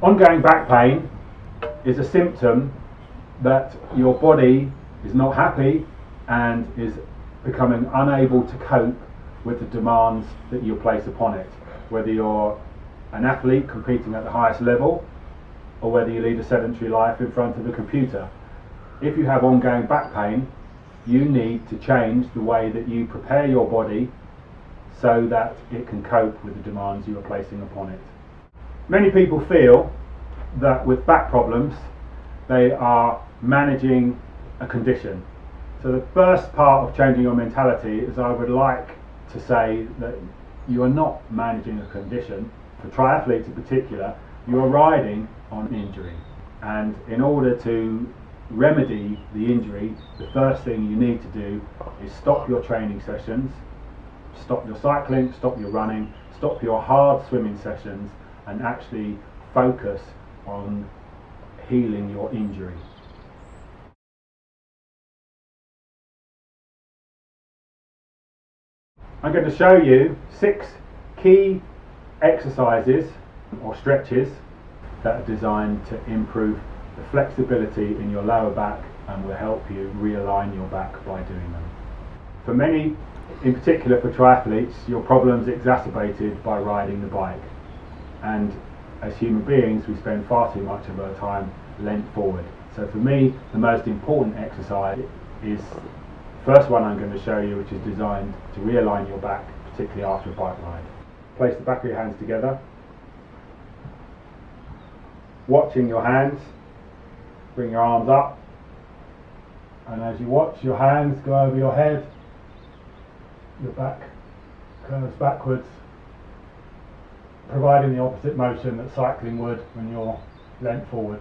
Ongoing back pain is a symptom that your body is not happy and is becoming unable to cope with the demands that you place upon it, whether you're an athlete competing at the highest level or whether you lead a sedentary life in front of a computer. If you have ongoing back pain, you need to change the way that you prepare your body so that it can cope with the demands you are placing upon it. Many people feel that with back problems they are managing a condition. So the first part of changing your mentality is I would like to say that you are not managing a condition. For triathletes in particular, you are riding on injury, and in order to remedy the injury, the first thing you need to do is stop your training sessions, stop your cycling, stop your running, stop your hard swimming sessions, and actually focus on healing your injury. I'm going to show you 6 key exercises or stretches that are designed to improve the flexibility in your lower back and will help you realign your back by doing them. For many, in particular for triathletes, your problems are exacerbated by riding the bike, and as human beings we spend far too much of our time leant forward. So for me, the most important exercise is the first one I'm going to show you, which is designed to realign your back, particularly after a bike ride. Place the back of your hands together, watching your hands. Bring your arms up, and as you watch your hands go over your head, your back curves backwards, providing the opposite motion that cycling would when you're leant forward.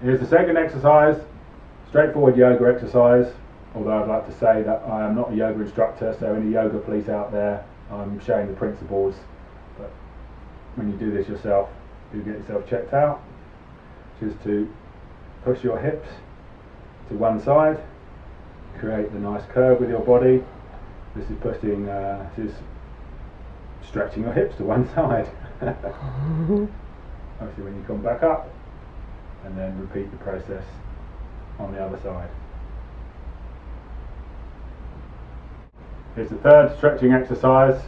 Here's the second exercise, straightforward yoga exercise, although I'd like to say that I am not a yoga instructor, so any yoga police out there, I'm showing the principles, but when you do this yourself, do get yourself checked out, which is to push your hips to one side, create the nice curve with your body. This is stretching your hips to one side. Obviously when you come back up, and then repeat the process on the other side. Here's the third stretching exercise.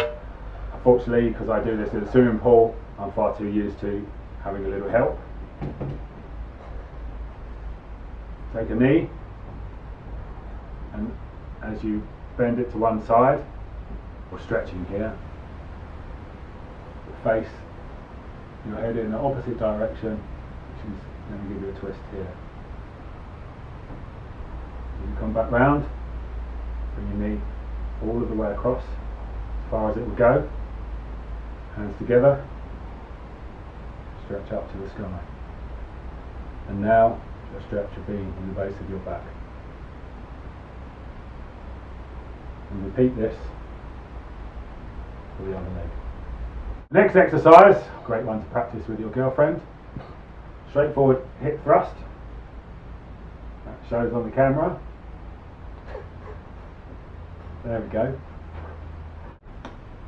Unfortunately, because I do this in a swimming pool, I'm far too used to having a little help. Take a knee, and as you bend it to one side, or stretching here, face your head in the opposite direction, which is going to give you a twist here. You come back round, bring your knee all of the way across, as far as it will go, hands together, stretch up to the sky. And now your stretch will be in the base of your back. And repeat this for the other leg. Next exercise, great one to practice with your girlfriend. Straightforward hip thrust. That shows on the camera. There we go.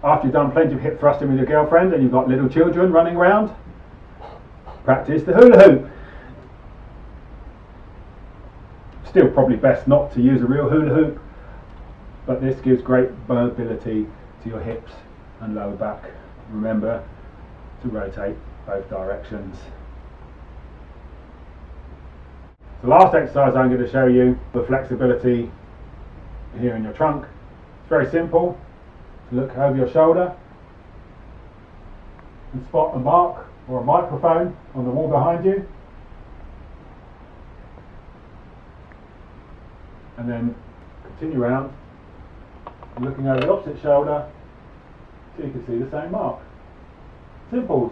After you've done plenty of hip thrusting with your girlfriend and you've got little children running around, practice the hula hoop. Still probably best not to use a real hula hoop, but this gives great mobility to your hips and lower back. Remember to rotate both directions. The last exercise I'm going to show you for flexibility here in your trunk. It's very simple. Look over your shoulder and spot a mark or a microphone on the wall behind you, and then continue round, looking over the opposite shoulder so you can see the same mark. Simple.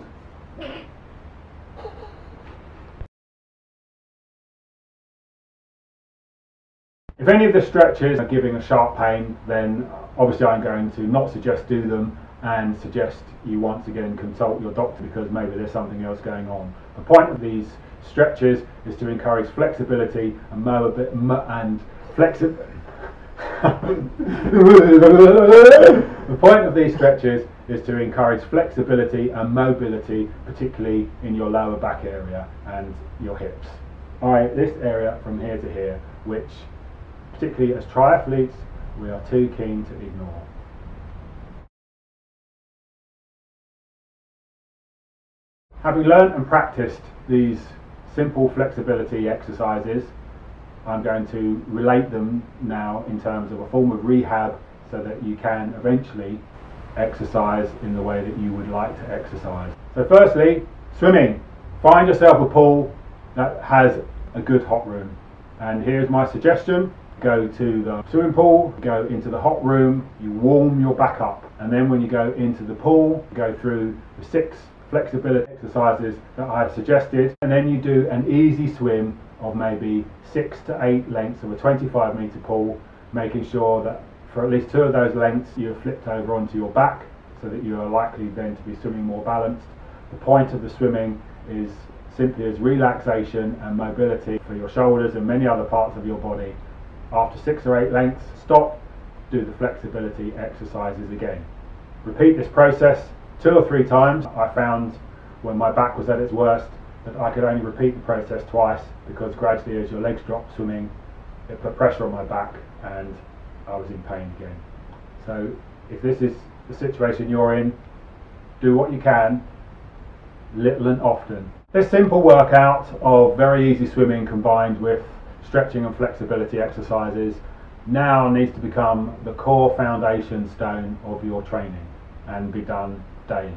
If any of the stretches are giving a sharp pain, then obviously I'm going to not suggest do them and suggest you once again consult your doctor, because maybe there's something else going on. The point of these stretches is to encourage flexibility and The point of these stretches is to encourage flexibility and mobility, particularly in your lower back area and your hips. Alright, this area from here to here, which particularly as triathletes we are too keen to ignore. Having learned and practiced these simple flexibility exercises, I'm going to relate them now in terms of a form of rehab so that you can eventually exercise in the way that you would like to exercise. So firstly, swimming. Find yourself a pool that has a good hot room. And here's my suggestion. Go to the swimming pool, go into the hot room, you warm your back up. And then when you go into the pool, go through the 6 flexibility exercises that I've suggested. And then you do an easy swim of maybe 6 to 8 lengths of a 25-metre pool, making sure that for at least 2 of those lengths you're flipped over onto your back so that you are likely then to be swimming more balanced. The point of the swimming is simply as relaxation and mobility for your shoulders and many other parts of your body. After 6 or 8 lengths, stop, do the flexibility exercises again. Repeat this process 2 or 3 times. I found when my back was at its worst that I could only repeat the process twice, because gradually as your legs dropped swimming, it put pressure on my back and I was in pain again. So if this is the situation you're in, do what you can, little and often. This simple workout of very easy swimming combined with stretching and flexibility exercises now needs to become the core foundation stone of your training and be done daily.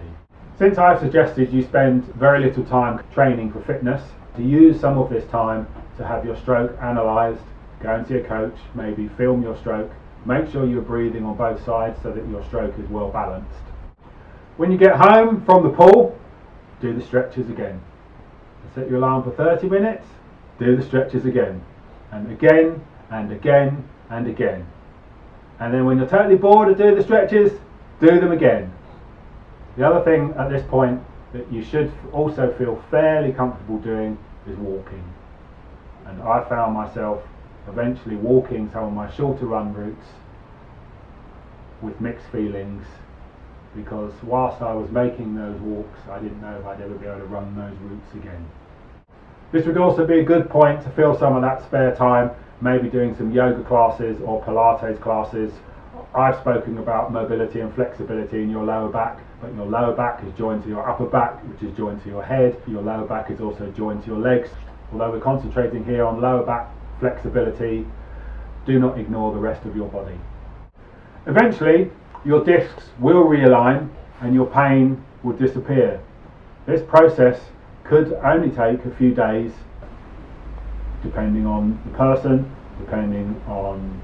Since I've suggested you spend very little time training for fitness, to use some of this time to have your stroke analysed, go and see a coach, maybe film your stroke, make sure you're breathing on both sides so that your stroke is well balanced. When you get home from the pool, do the stretches again. Set your alarm for 30 minutes, do the stretches again, and again, and again, and again. And then when you're totally bored of doing the stretches, do them again. The other thing at this point that you should also feel fairly comfortable doing is walking. And I found myself eventually walking some of my shorter run routes with mixed feelings, because whilst I was making those walks, I didn't know if I'd ever be able to run those routes again. This would also be a good point to fill some of that spare time, maybe doing some yoga classes or Pilates classes. I've spoken about mobility and flexibility in your lower back, but your lower back is joined to your upper back, which is joined to your head. Your lower back is also joined to your legs. Although we're concentrating here on lower back flexibility, do not ignore the rest of your body. Eventually, your discs will realign and your pain will disappear. This process could only take a few days, depending on the person, depending on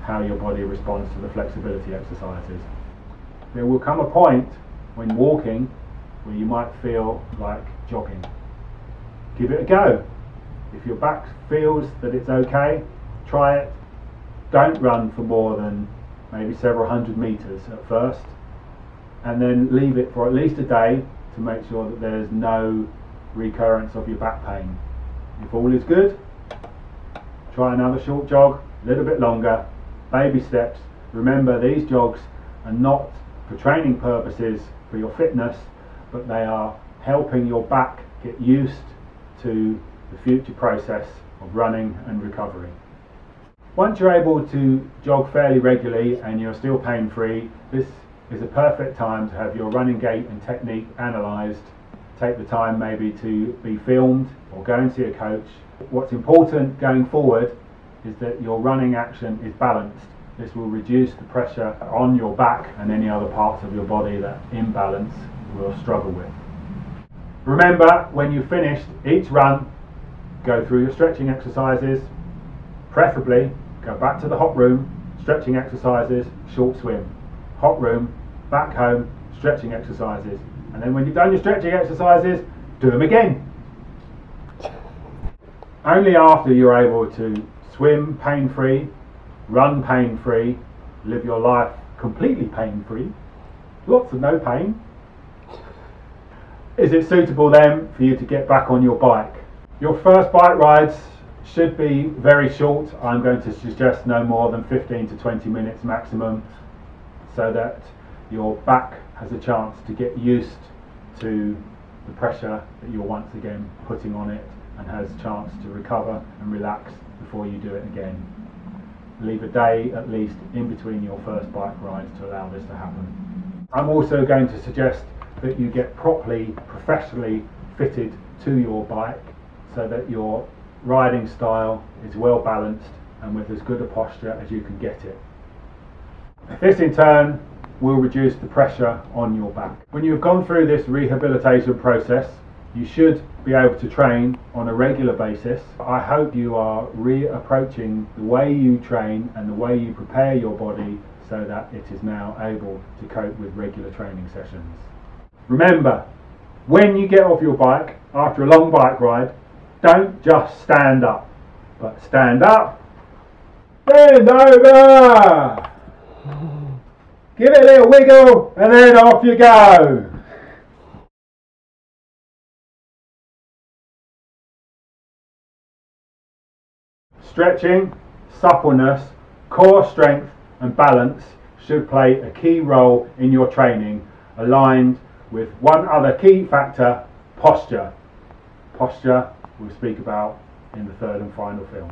how your body responds to the flexibility exercises. There will come a point when walking where you might feel like jogging. Give it a go. If your back feels that it's okay, try it. Don't run for more than maybe several hundred meters at first, and then leave it for at least a day to make sure that there's no recurrence of your back pain. If all is good, try another short jog, a little bit longer, baby steps. Remember, these jogs are not for training purposes for your fitness, but they are helping your back get used to the future process of running and recovery. Once you're able to jog fairly regularly and you're still pain-free, this is a perfect time to have your running gait and technique analysed. Take the time maybe to be filmed or go and see a coach. What's important going forward is that your running action is balanced. This will reduce the pressure on your back and any other parts of your body that imbalance will struggle with. Remember, when you've finished each run, go through your stretching exercises, preferably go back to the hot room, stretching exercises, short swim. Hot room, back home, stretching exercises. And then when you've done your stretching exercises, do them again. Only after you're able to swim pain-free, run pain-free, live your life completely pain-free, lots of no pain, is it suitable then for you to get back on your bike. Your first bike rides should be very short. I'm going to suggest no more than 15 to 20 minutes maximum, so that your back has a chance to get used to the pressure that you're once again putting on it, and has a chance to recover and relax before you do it again. Leave a day at least in between your first bike rides to allow this to happen. I'm also going to suggest that you get properly, professionally fitted to your bike so that your riding style is well balanced and with as good a posture as you can get it. This in turn will reduce the pressure on your back. When you've gone through this rehabilitation process, you should be able to train on a regular basis. I hope you are reapproaching the way you train and the way you prepare your body so that it is now able to cope with regular training sessions. Remember, when you get off your bike after a long bike ride, don't just stand up, but stand up, bend over, give it a little wiggle, and then off you go. Stretching, suppleness, core strength and balance should play a key role in your training, aligned with one other key factor, posture. Posture we'll speak about in the third and final film.